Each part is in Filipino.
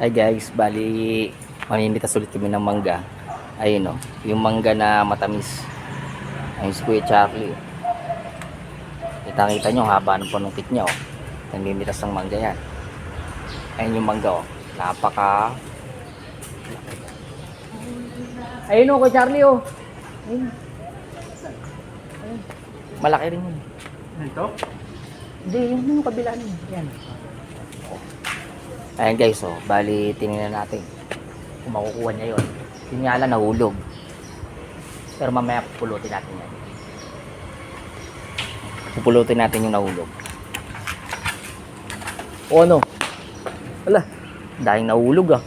Hi guys, bali mamimitas ulit kami ng mangga. Ayun o, yung mangga na matamis. Ayun si Kuya Charlie. Kita-kita nyo, haba ng panungkit niya o. Namimitas ng mangga yan. Ayun yung mangga o. Napaka... Ayun o, Kuya Charlie o. Ayun. Ayun. Malaki rin yun. Ito? Hindi, yung kabila nun. Yan. Ayan guys, oh, bali tingnan natin kung makukuha niya yun. Yun nga lang, nahulog. Pero mamaya pupulutin natin yan. Pupulutin natin yung nahulog. O ano? Wala, dahil nahulog ah.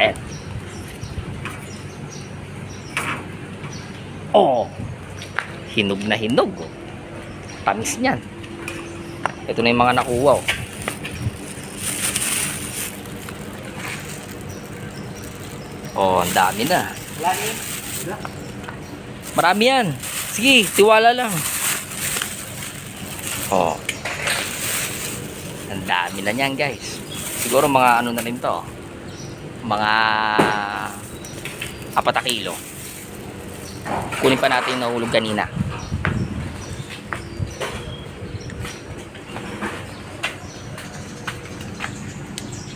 Eh. Oh, hinog na hinog oh. Tamis niyan. Ito na yung mga nakuha oh. Oh, ang dami na. Marami yan. Sige, tiwala lang. Oh. Ang dami na niyan guys. Siguro mga ano na rin to. Mga 4 kilo. Kunin pa natin yung nahulog kanina.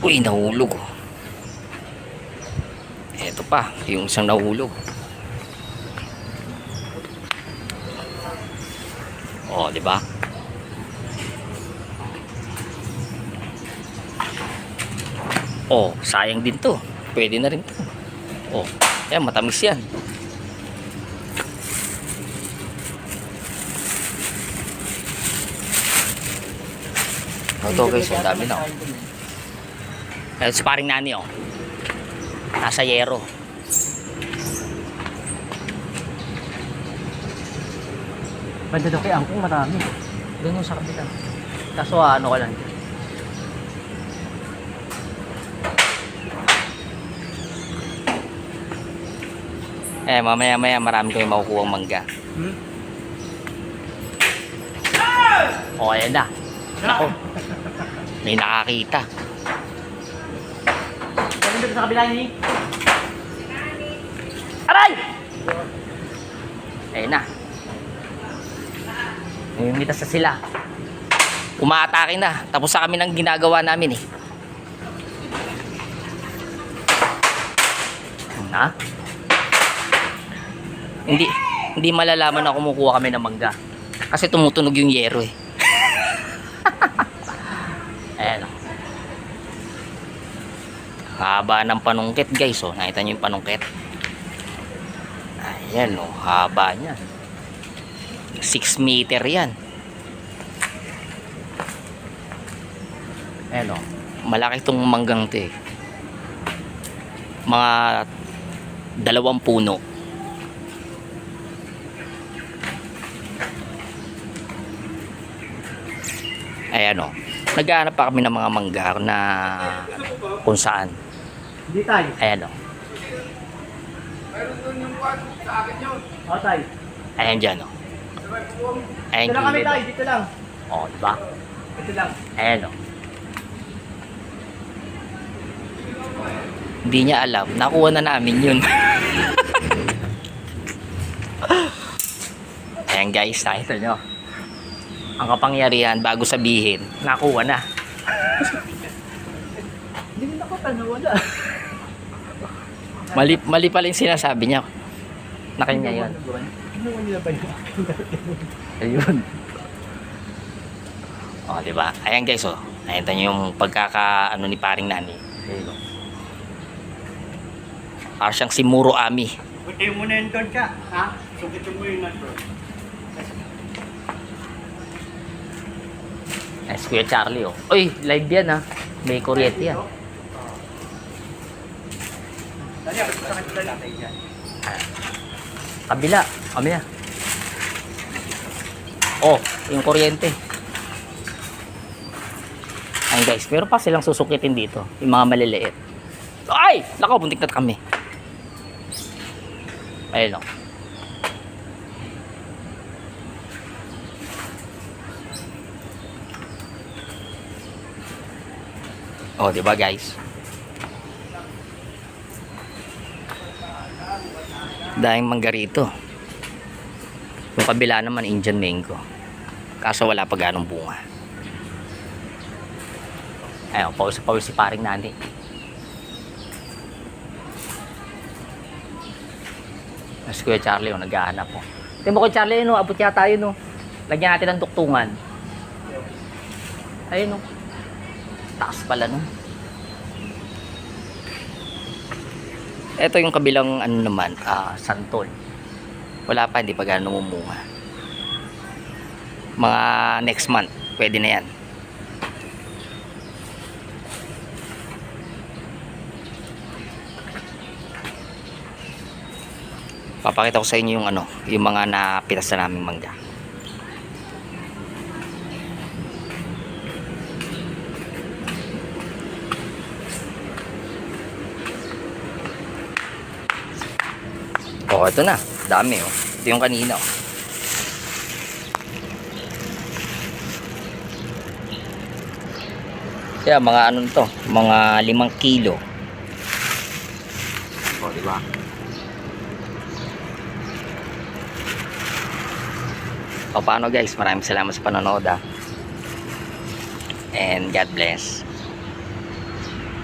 Uy, nahulog. Eto pa, yung isang nahulog. Oh, di ba? Oh, sayang din to. Pwede na rin to. Oh, yan, matamis yan. Ito guys, ang dami na oh. Ayan si paring nani oh. Nasa yero. Banda daw kay Angkong marami. Doon sa kabila. Kaso ano ka lang. Eh mamaya marami kayong makukuha ang mangga. Oh ayan na. Ako. May nakakita. Banda sa kabila ni. Aray! Ayun na. Namimitas na sila. Umaatake na. Tapos sa kami ng ginagawa namin eh. Ha? Hindi malalaman na kumukuha kami ng mangga. Kasi tumutunog yung yero eh. Ayan o. Haba ng panungkit guys oh. Nakita nyo yung panungkit. Ayan oh. Haba niya. 6 meter yan. Ayan o. Malaki itong manggang ito eh. Mga 2 puno. Ayan o. Naghahanap pa kami ng mga mangga na kung saan. Hindi tayo. Ayan o. Meron doon yung kwan sa akin yun. O tayo. Ayan dyan o. Ayan Dito lang kami gilid tayo. o. Dito lang. O, diba? Dito lang. Ayan o. Hindi niya alam. Nakuha na namin yun. Ayan guys, nakita nyo. Ang kapangyarihan bago sabihin, nakuha na. Hindi na ako wala. Mali pala yung sinasabi niya. Na kanya yun. Ano nila ba yun? Ayun. O, diba? Ayan guys, o. Nakita nyo yung pagkaka-ano ni paring nani. Ayun, o. Parang siyang si Muro Ami. Sukitin mo na yun doon ka. Ha? Sukitin mo yun na doon. Ay, si Kuya Charlie, o. Uy, live yan, ha. May kuryente yan. Dali, ako sa kanila natin dyan. Kabila. Kabila. Oh, yung kuryente. Ayun guys, meron pa silang susukitin dito. Yung mga maliliit. Ay! Nako, buntik na kami. Ayun o. Oh, di ba guys? Dahil mangga rito. Yung kabila naman Indian mango. Kaso wala pa ganong bunga. Ayun, pawis si paring nani. Mas Kuya Charlie, naghahanap po. Tingnan mo ko Charlie, no, abot yata yun, no. Lagyan natin ng duktungan. Ayun, no. Taas pala, no. Ito yung kabilang ano naman, santol. Wala pa, hindi pa gano'n numumunga. Mga next month, pwede na yan. Papakita ko sa inyo yung ano, yung mga napitas na naming mangga. Oh, ito na. Dami oh. Ito yung kanina oh. Kaya mga ano to, mga 5 kilo. Oh, di ba? O paano guys, maraming salamat sa panonood and God bless.